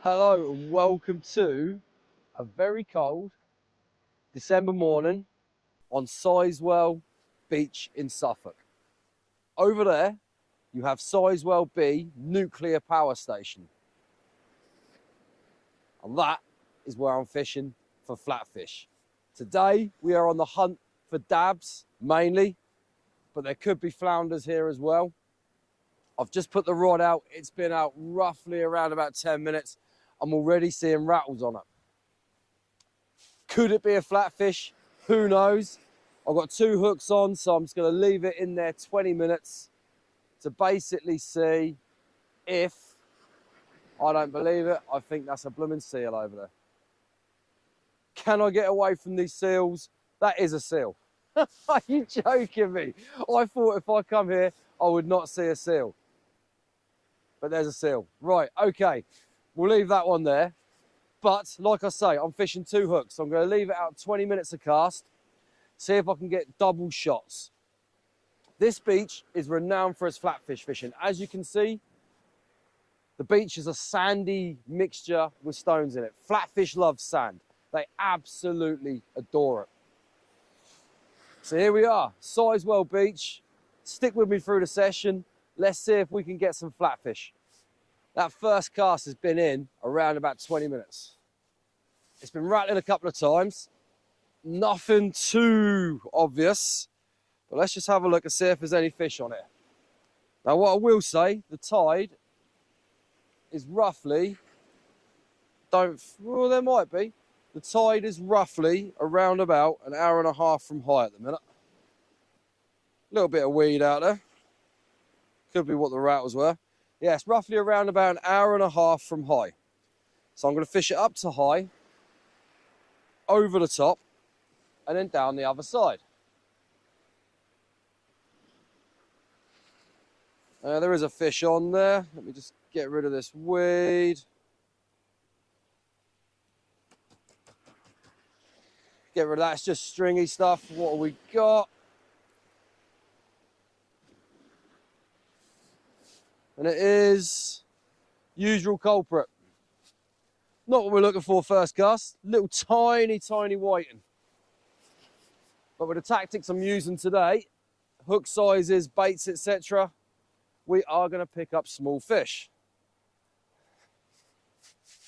Hello and welcome to a very cold December morning on Sizewell Beach in Suffolk. Over there you have Sizewell B Nuclear Power Station, and that is where I'm fishing for flatfish. Today we are on the hunt for dabs mainly, but there could be flounders here as well. I've just put the rod out. It's been out roughly around about 10 minutes. I'm already seeing rattles on it. Could it be a flatfish? Who knows? I've got 2 hooks on, so I'm just going to leave it in there 20 minutes to basically see if, I don't believe it, I think that's a blooming seal over there. Can I get away from these seals? That is a seal. Are you joking me? I thought if I come here, I would not see a seal. But there's a seal. Right, okay. We'll leave that one there. But like I say, I'm fishing 2 hooks. So I'm going to leave it out 20 minutes a cast. See if I can get double shots. This beach is renowned for its flatfish fishing. As you can see, the beach is a sandy mixture with stones in it. Flatfish love sand. They absolutely adore it. So here we are, Sizewell Beach. Stick with me through the session. Let's see if we can get some flatfish. That first cast has been in around about 20 minutes. It's been rattling a couple of times. Nothing too obvious, but let's just have a look and see if there's any fish on it. Now what I will say, the tide is roughly, well there might be. The tide is roughly around about an hour and a half from high at the minute. A little bit of weed out there. Could be what the rattles were. Yes, roughly around about an hour and a half from high. So I'm going to fish it up to high, over the top, and then down the other side. There is a fish on there. Let me just get rid of this weed. Get rid of that, it's just stringy stuff. What have we got? And it is usual culprit. Not what we're looking for first cast. Little tiny whiting. But with the tactics I'm using today, hook sizes, baits, etc., we are going to pick up small fish.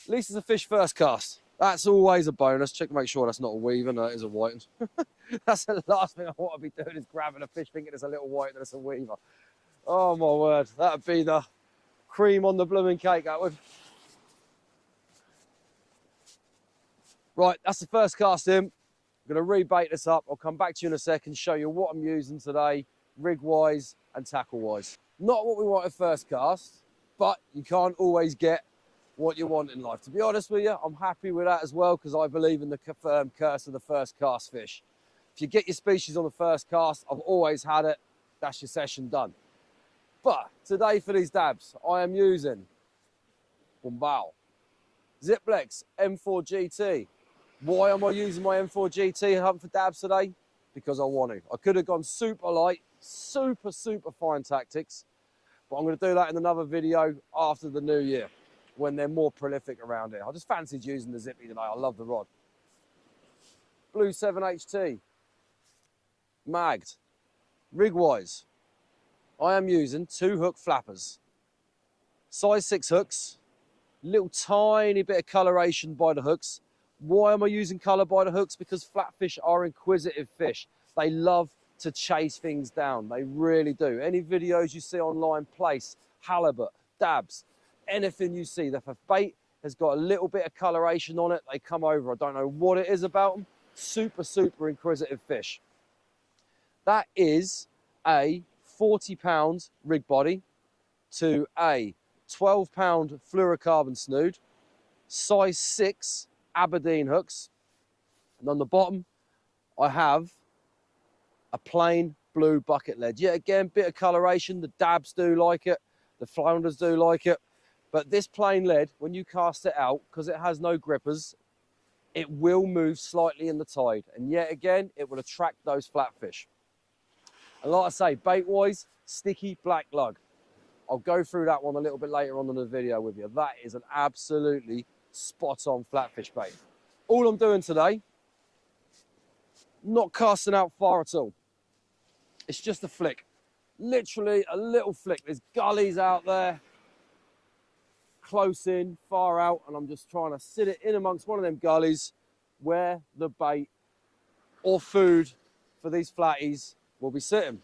At least it's a fish first cast. That's always a bonus. Check to make sure that's not a weaver. No, it is a whiting. That's the last thing I want to be doing, is grabbing a fish thinking it's a little white and it's a weaver. Oh my word, that'd be the cream on the blooming cake, that would. Right, that's the first cast in. I'm going to rebait this up. I'll come back to you in a second, show you what I'm using today, rig-wise and tackle-wise. Not what we want at first cast, but you can't always get what you want in life. To be honest with you, I'm happy with that as well, because I believe in the curse of the first cast fish. If you get your species on the first cast, I've always had it, that's your session done. But today for these dabs, I am using Bombao Ziplex M4 GT. Why am I using my M4 GT hunting for dabs today? Because I want to. I could have gone super light, super fine tactics, but I'm going to do that in another video after the new year, when they're more prolific around here. I just fancied using the Zippy today. I love the rod. Blue 7HT. Magged. Rig-wise, I am using 2 hook flappers. Size 6 hooks. Little tiny bit of coloration by the hooks. Why am I using colour by the hooks? Because flatfish are inquisitive fish. They love to chase things down. They really do. Any videos you see online, plaice, halibut, dabs, anything you see, if a bait has got a little bit of coloration on it, they come over. I don't know what it is about them. Super inquisitive fish. That is a 40-pound rig body to a 12-pound fluorocarbon snood, size 6 Aberdeen hooks, and on the bottom I have a plain blue bucket lead. Yet again, bit of coloration. The dabs do like it, the flounders do like it, but this plain lead, when you cast it out, because it has no grippers, it will move slightly in the tide, and yet again it will attract those flatfish. And like I say, bait wise, sticky black lug. I'll go through that one a little bit later on in the video with you. That is an absolutely spot on flatfish bait. All I'm doing today, not casting out far at all. It's just a flick. Literally a little flick. There's gullies out there, close in, far out, and I'm just trying to sit it in amongst one of them gullies where the bait or food for these flatties will be sitting.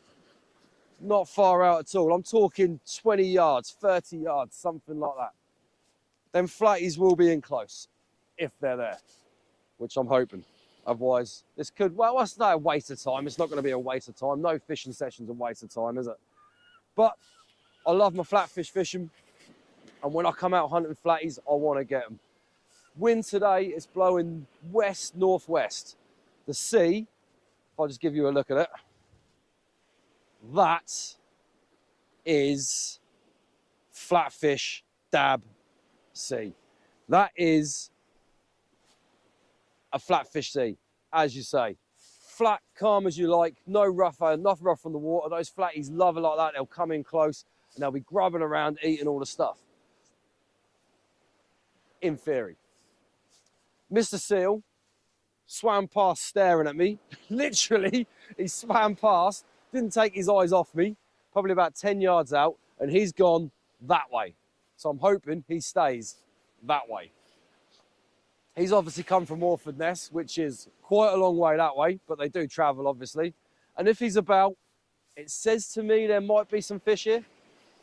Not far out at all. I'm talking 20 yards, 30 yards, something like that. Them flatties will be in close if they're there, which I'm hoping. Otherwise, this could, well, it's not a waste of time. It's not going to be a waste of time. No fishing session's a waste of time, is it? But I love my flatfish fishing. And when I come out hunting flatties, I want to get them. Wind today is blowing west-northwest. The sea, if I just give you a look at it, that is flatfish dab sea. That is a flatfish sea, as you say. Flat, calm as you like, no rough, enough rough on the water. Those flatties love it like that. They'll come in close and they'll be grubbing around, eating all the stuff. In theory. Mr. Seal swam past staring at me. Literally, he swam past, didn't take his eyes off me, probably about 10 yards out, and he's gone that way. So I'm hoping he stays that way. He's obviously come from Orford Ness, which is quite a long way that way, but they do travel, obviously. And if he's about, it says to me there might be some fish here.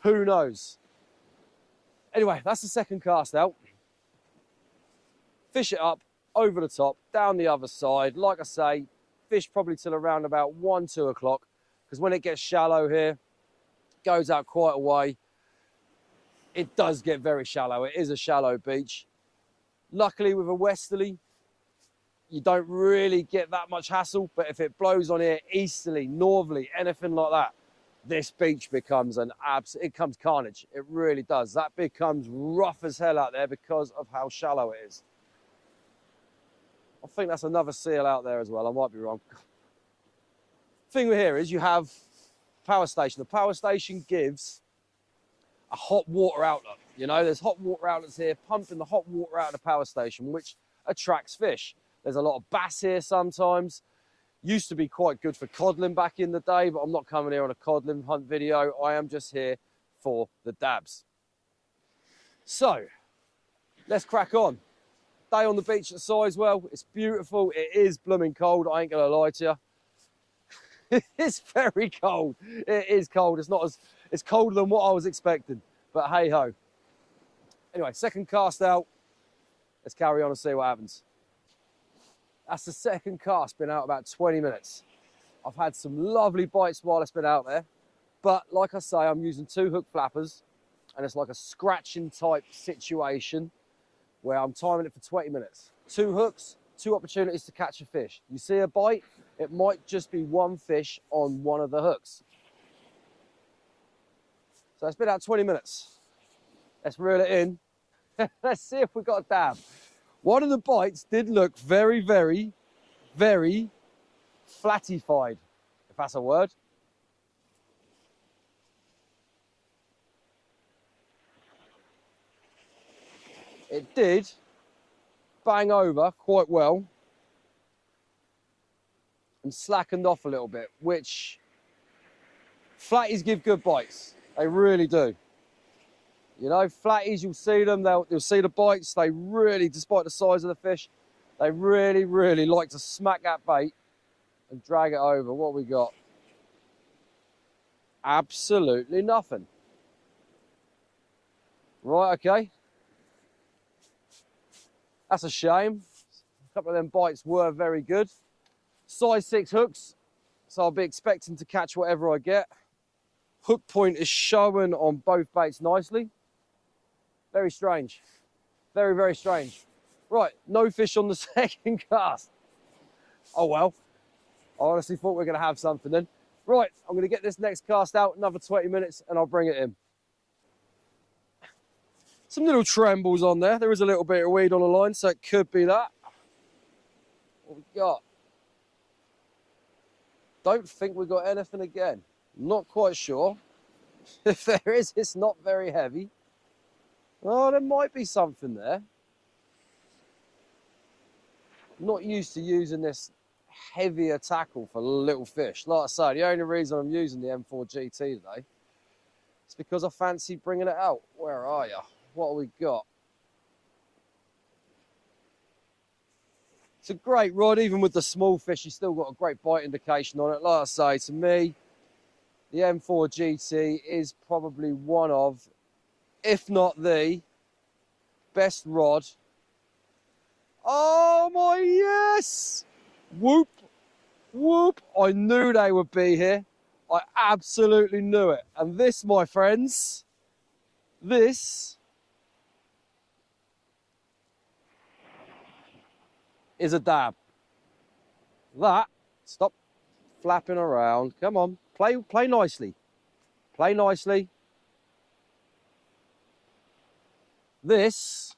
Who knows? Anyway, that's the second cast out. Fish it up, over the top, down the other side. Like I say, fish probably till around about 1, 2 o'clock, because when it gets shallow here, it goes out quite a way. It does get very shallow. It is a shallow beach. Luckily, with a westerly, you don't really get that much hassle, but if it blows on here easterly, northerly, anything like that, this beach becomes it becomes carnage. It really does. That becomes rough as hell out there because of how shallow it is. I think that's another seal out there as well. I might be wrong. Thing here is you have power station. The power station gives a hot water outlet. You know, there's hot water outlets here pumping the hot water out of the power station, which attracts fish. There's a lot of bass here sometimes. Used to be quite good for codling back in the day, but I'm not coming here on a codling hunt video. I am just here for the dabs. So, let's crack on. Day on the beach at Sizewell. It's beautiful. It is blooming cold. I ain't gonna lie to you. It's very cold. It is cold. It's colder than what I was expecting. But hey ho. Anyway, second cast out. Let's carry on and see what happens. That's the second cast. Been out about 20 minutes. I've had some lovely bites while it's been out there. But like I say, I'm using 2 hook flappers, and it's like a scratching type situation where I'm timing it for 20 minutes. 2 hooks, 2 opportunities to catch a fish. You see a bite, it might just be 1 fish on one of the hooks. So it's been out 20 minutes. Let's reel it in. Let's see if we got a dab. One of the bites did look very, very, very flattified, if that's a word. It did bang over quite well and slackened off a little bit, which flatties give good bites. They really do. You know, flatties, you'll see them, you'll see the bites. They really, despite the size of the fish, they really, really like to smack that bait and drag it over. What we got? Absolutely nothing. Right, okay. That's a shame. A couple of them bites were very good. Size 6 hooks, so I'll be expecting to catch whatever I get. Hook point is showing on both baits nicely. Very strange. Very, very strange. Right, no fish on the second cast. Oh well. I honestly thought we were going to have something then. Right, I'm going to get this next cast out, another 20 minutes, and I'll bring it in. Some little trembles on there. There is a little bit of weed on the line, so it could be that. What we got? Don't think we got anything again. Not quite sure. If there is, it's not very heavy. Oh, there might be something there. Not used to using this heavier tackle for little fish. Like I say, the only reason I'm using the M4 GT today is because I fancy bringing it out. Where are you? What have we got? It's a great rod, even with the small fish, you've still got a great bite indication on it. Like I say, to me, the M4 GT is probably one of, if not the best rod. Oh my, yes! Whoop, whoop. I knew they would be here. I absolutely knew it. And this, my friends, this is a dab. That, stop flapping around. Come on, play nicely. Play nicely. This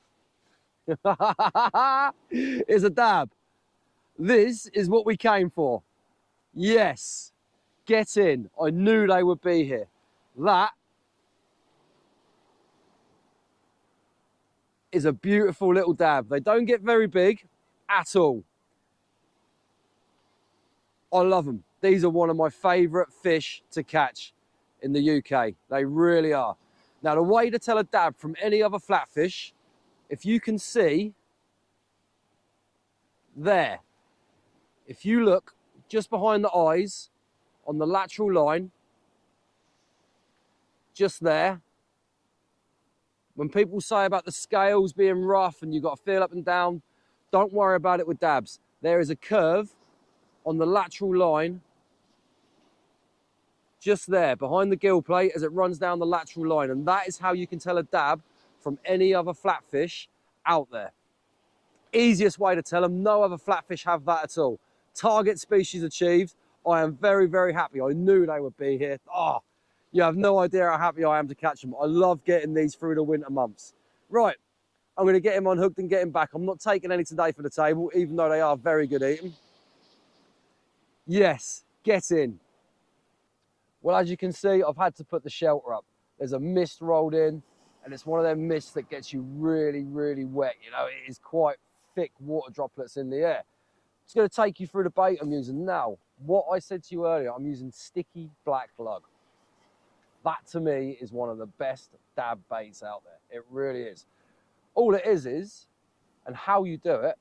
is a dab. This is what we came for. Yes, get in. I knew they would be here. That is a beautiful little dab. They don't get very big at all. I love them. These are one of my favourite fish to catch in the UK. They really are. Now, the way to tell a dab from any other flatfish, if you can see there, if you look just behind the eyes on the lateral line, just there, when people say about the scales being rough and you've got to feel up and down, don't worry about it with dabs. There is a curve on the lateral line, just there, behind the gill plate as it runs down the lateral line. And that is how you can tell a dab from any other flatfish out there. Easiest way to tell them, no other flatfish have that at all. Target species achieved. I am very, very happy. I knew they would be here. Oh, you have no idea how happy I am to catch them. I love getting these through the winter months. Right, I'm going to get him unhooked and get him back. I'm not taking any today for the table, even though they are very good eating. Yes, get in. Well, as you can see, I've had to put the shelter up. There's a mist rolled in, and it's one of them mists that gets you really, really wet. You know, it is quite thick water droplets in the air. It's going to take you through the bait I'm using now. What I said to you earlier, I'm using sticky black lug. That to me is one of the best dab baits out there. It really is. All it is, and how you do it,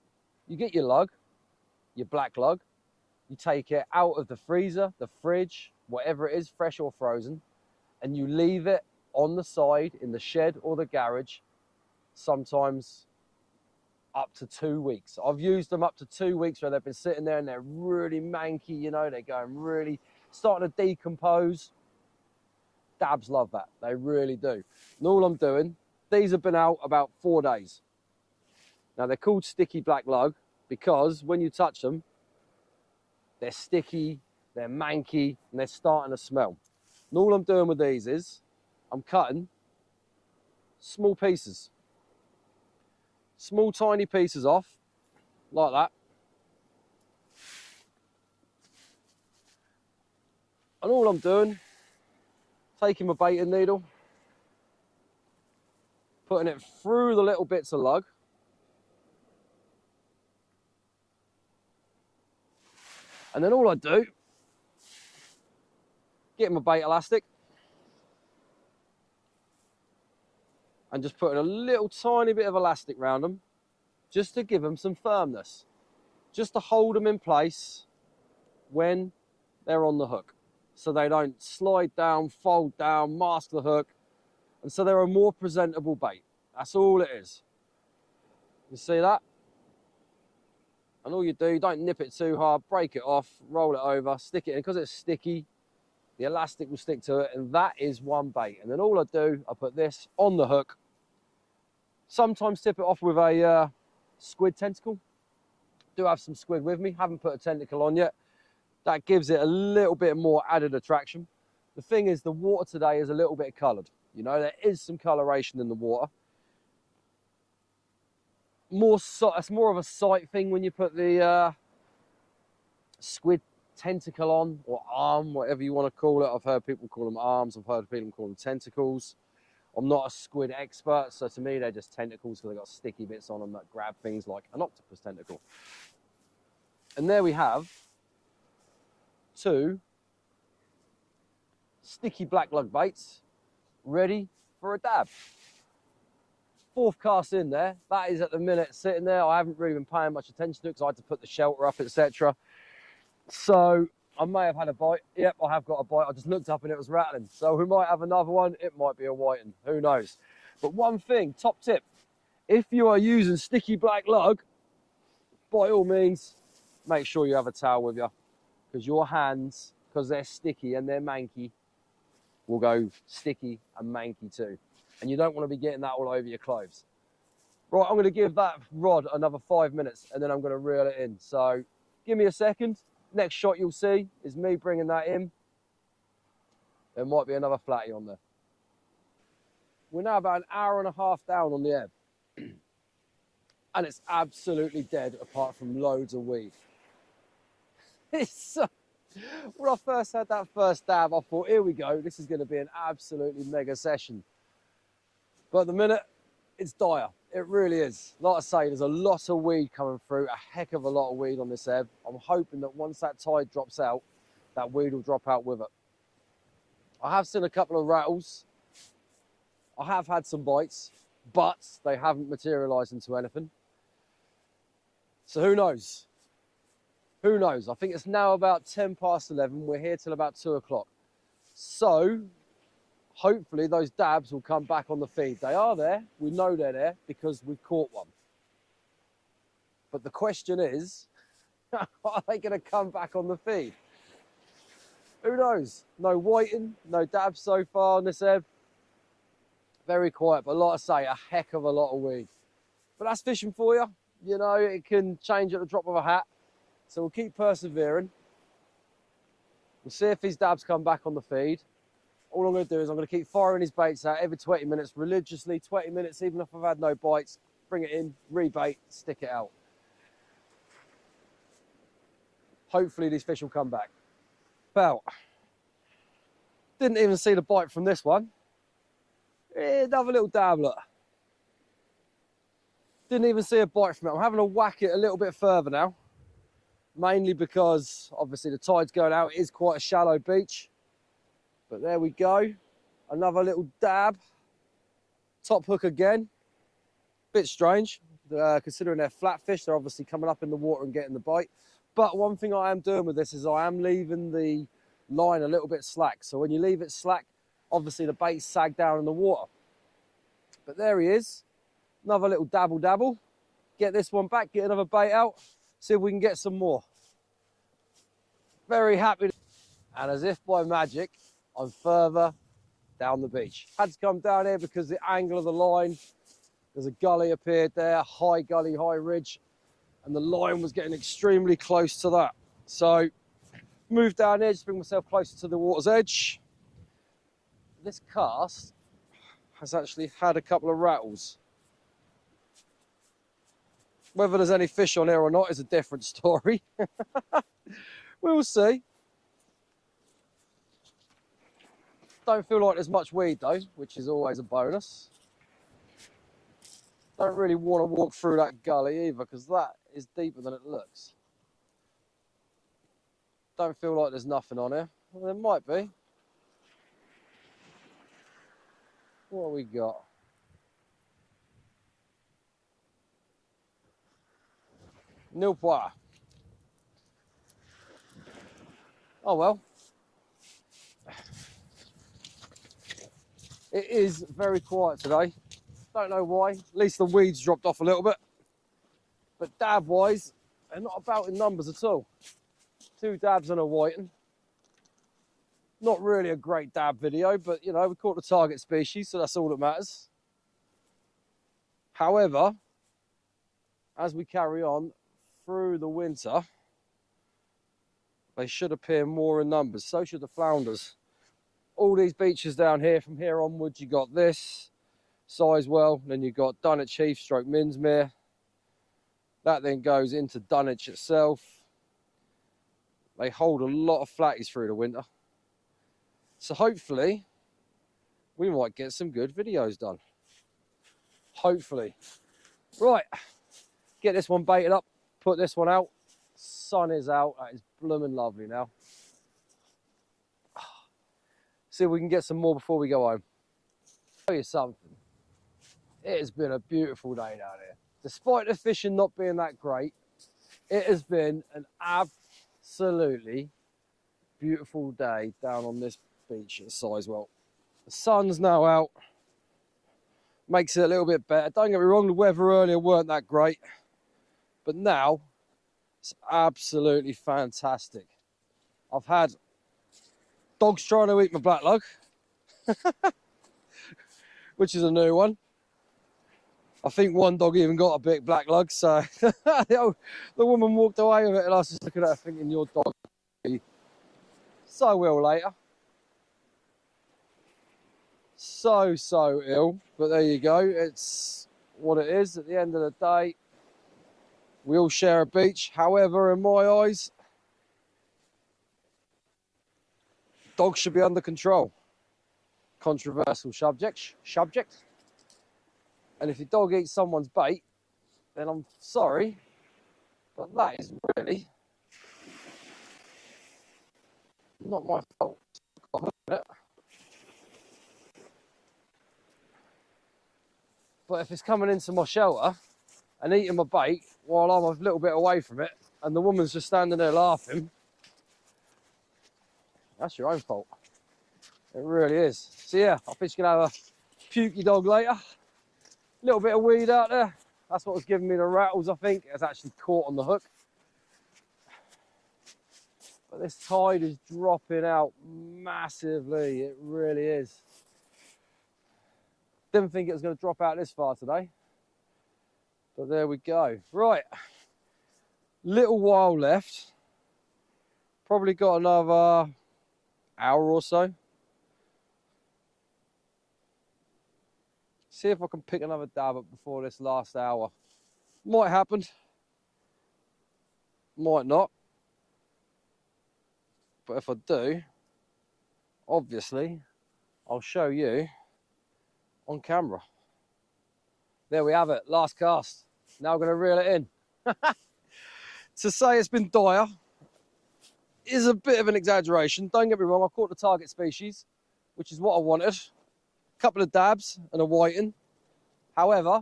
you get your lug, your black lug, you take it out of the freezer, the fridge, whatever it is, fresh or frozen, and you leave it on the side in the shed or the garage, sometimes up to 2 weeks. I've used them up to 2 weeks where they've been sitting there and they're really manky, you know, they're going really, starting to decompose. Dabs love that, they really do. And all I'm doing, these have been out about 4 days. Now they're called sticky black lug because when you touch them, they're sticky, they're manky, and they're starting to smell. And all I'm doing with these is, I'm cutting small pieces. Small, tiny pieces off, like that. And all I'm doing, taking my baiting needle, putting it through the little bits of lug. And then all I do, get my bait elastic, and just putting a little tiny bit of elastic around them, just to give them some firmness, just to hold them in place when they're on the hook, so they don't slide down, fold down, mask the hook, and so they're a more presentable bait. That's all it is. You see that? And all you do, don't nip it too hard, break it off, roll it over, stick it in. Because it's sticky, the elastic will stick to it, and that is one bait. And then all I do, I put this on the hook, sometimes tip it off with a squid tentacle. Do have some squid with me, haven't put a tentacle on yet. That gives it a little bit more added attraction. The thing is, the water today is a little bit coloured. You know, there is some coloration in the water. It's more of a sight thing when you put the squid tentacle on, or arm, whatever you want to call it. I've heard people call them arms, I've heard people call them tentacles. I'm not a squid expert, so to me they're just tentacles because they've got sticky bits on them that grab things like an octopus tentacle. And there we have 2 sticky black lug baits ready for a dab. 4th cast in there. That is at the minute sitting there. I haven't really been paying much attention to it because I had to put the shelter up, etc. So I may have had a bite. Yep, I have got a bite. I just looked up and it was rattling. So we might have another one. It might be a whiting. Who knows? But one thing, top tip, if you are using sticky black lug, by all means, make sure you have a towel with you, because your hands, because they're sticky and they're manky, will go sticky and manky too. And you don't want to be getting that all over your clothes. Right, I'm going to give that rod another 5 minutes and then I'm going to reel it in. So give me a second. Next shot you'll see is me bringing that in. There might be another flatty on there. We're now about an hour and a half down on the ebb. And it's absolutely dead apart from loads of weed. When I first had that first dab, I thought, here we go, this is going to be an absolutely mega session. But at the minute, it's dire. It really is. Like I say, there's a lot of weed coming through, a heck of a lot of weed on this ebb. I'm hoping that once that tide drops out, that weed will drop out with it. I have seen a couple of rattles. I have had some bites, but they haven't materialised into anything. So who knows? Who knows? I think it's now about 10 past 11. We're here till about 2 o'clock. So hopefully those dabs will come back on the feed. They are there. We know they're there because we've caught one. But the question is, are they going to come back on the feed? Who knows? No whiting, no dabs so far on this ebb. Very quiet, but like I say, a heck of a lot of weed. But that's fishing for you. You know, it can change at the drop of a hat. So we'll keep persevering. We'll see if these dabs come back on the feed. All I'm going to do is I'm going to keep firing these baits out every 20 minutes, religiously, 20 minutes, even if I've had no bites. Bring it in, rebait, stick it out. Hopefully these fish will come back. Well, didn't even see the bite from this one. Another little dab, look. Didn't even see a bite from it. I'm having to whack it a little bit further now. Mainly because, obviously, the tide's going out. It is quite a shallow beach. But there we go. Another little dab. Top hook again. Bit strange. Considering they're flatfish, they're obviously coming up in the water and getting the bite. But one thing I am doing with this is I am leaving the line a little bit slack. So when you leave it slack, obviously the bait sag down in the water. But there he is. Another little dabble. Get this one back, get another bait out. See if we can get some more. Very happy. And as if by magic, I'm further down the beach. Had to come down here because the angle of the line, there's a gully appeared there, high gully, high ridge, and the line was getting extremely close to that. So moved down here, just bring myself closer to the water's edge. This cast has actually had a couple of rattles. Whether there's any fish on here or not is a different story. We'll see. Don't feel like there's much weed though, which is always a bonus. Don't really want to walk through that gully either, because that is deeper than it looks. Don't feel like there's nothing on here. Well, there might be. What have we got? Nil pois. Oh well. It is very quiet today. Don't know why. At least the weeds dropped off a little bit. But dab wise, they're not about in numbers at all. 2 dabs and a whiting. Not really a great dab video, but you know, we caught the target species, so that's all that matters. However, as we carry on through the winter, they should appear more in numbers. So should the flounders. All these beaches down here, from here onwards, you got this, Sizewell, then you got Dunwich Heath stroke Minsmere. That then goes into Dunwich itself. They hold a lot of flatties through the winter. So hopefully we might get some good videos done. Hopefully. Right, get this one baited up, put this one out. Sun is out, that is blooming lovely now. See if we can get some more before we go home. I'll tell you something, it has been a beautiful day down here. Despite the fishing not being that great, it has been an absolutely beautiful day down on this beach at Sizewell. The sun's now out, makes it a little bit better. Don't get me wrong, the weather earlier weren't that great, but now it's absolutely fantastic. I've had dogs trying to eat my black lug, which is a new one. I think one dog even got a big black lug, so the woman walked away with it, and I was just looking at her thinking, your dog so ill later. So ill, but there you go. It's what it is. At the end of the day, we all share a beach. However, in my eyes, dogs should be under control. Controversial subject. And if your dog eats someone's bait, then I'm sorry, but that is really not my fault. But if it's coming into my shelter and eating my bait while I'm a little bit away from it, and the woman's just standing there laughing, that's your own fault. It really is. So yeah, I think she's gonna have a pukey dog later. A little bit of weed out there. That's what was giving me the rattles, I think. It's actually caught on the hook. But this tide is dropping out massively. It really is. Didn't think it was going to drop out this far today. But there we go. Right. Little while left. Probably got another hour or so. See if I can pick another dab up before this last hour. Might happen. Might not. But if I do, obviously, I'll show you on camera. There we have it, last cast. Now I'm going to reel it in. To say it's been dire is a bit of an exaggeration. Don't get me wrong, I caught the target species, which is what I wanted. A couple of dabs and a whiting. However,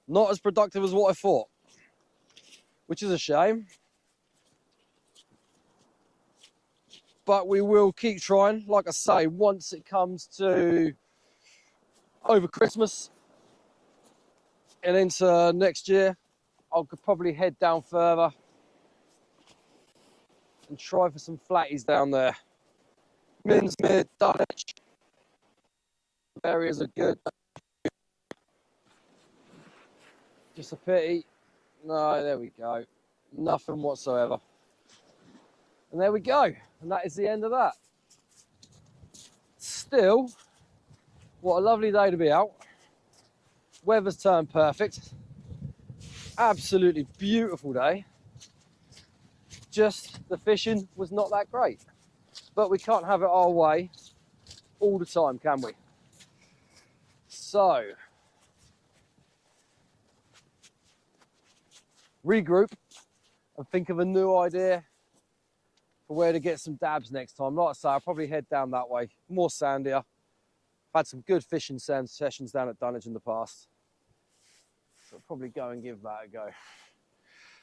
not as productive as what I thought, which is a shame. But we will keep trying. Like I say, once it comes to over Christmas and into next year, I could probably head down further and try for some flatties down there. Minsmere, Dulwich, areas are good. Just a pity. No, there we go. Nothing whatsoever. And there we go. And that is the end of that. Still, what a lovely day to be out. Weather's turned perfect. Absolutely beautiful day. Just the fishing was not that great. But we can't have it our way all the time, can we? So, regroup and think of a new idea for where to get some dabs next time. Like I say, I'll probably head down that way. More sandier. I've had some good fishing sessions down at Dulwich in the past. So I'll probably go and give that a go.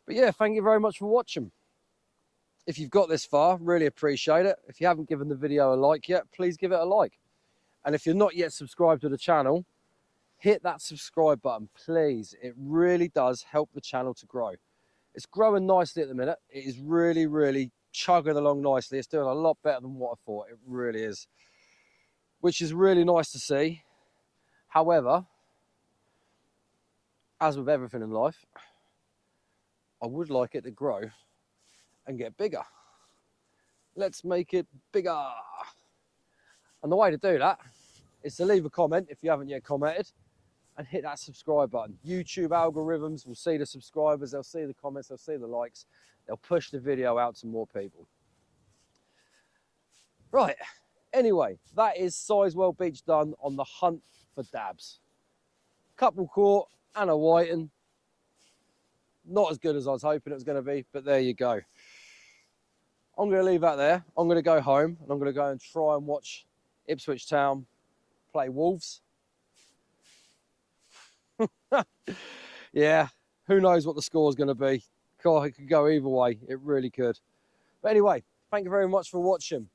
But yeah, thank you very much for watching. If you've got this far, really appreciate it. If you haven't given the video a like yet, please give it a like. And if you're not yet subscribed to the channel, hit that subscribe button, please. It really does help the channel to grow. It's growing nicely at the minute. It is really chugging along nicely. It's doing a lot better than what I thought. It really is. Which is really nice to see. However, as with everything in life, I would like it to grow and get bigger. Let's make it bigger. And the way to do that is to leave a comment if you haven't yet commented, and hit that subscribe button. YouTube algorithms will see the subscribers, they'll see the comments, they'll see the likes, they'll push the video out to more people. Right, anyway, that is Sizewell Beach done on the hunt for dabs. Couple caught and a whiting. Not as good as I was hoping it was going to be, but there you go. I'm going to leave that there. I'm going to go home and I'm going to go and try and watch Ipswich Town play Wolves. Yeah, who knows what the score is going to be. God, it could go either way. It really could. But anyway, thank you very much for watching.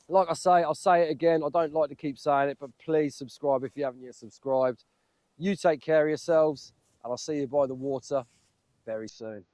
Like I say, I'll say it again. I don't like to keep saying it, but please subscribe if you haven't yet subscribed. You take care of yourselves, and I'll see you by the water very soon.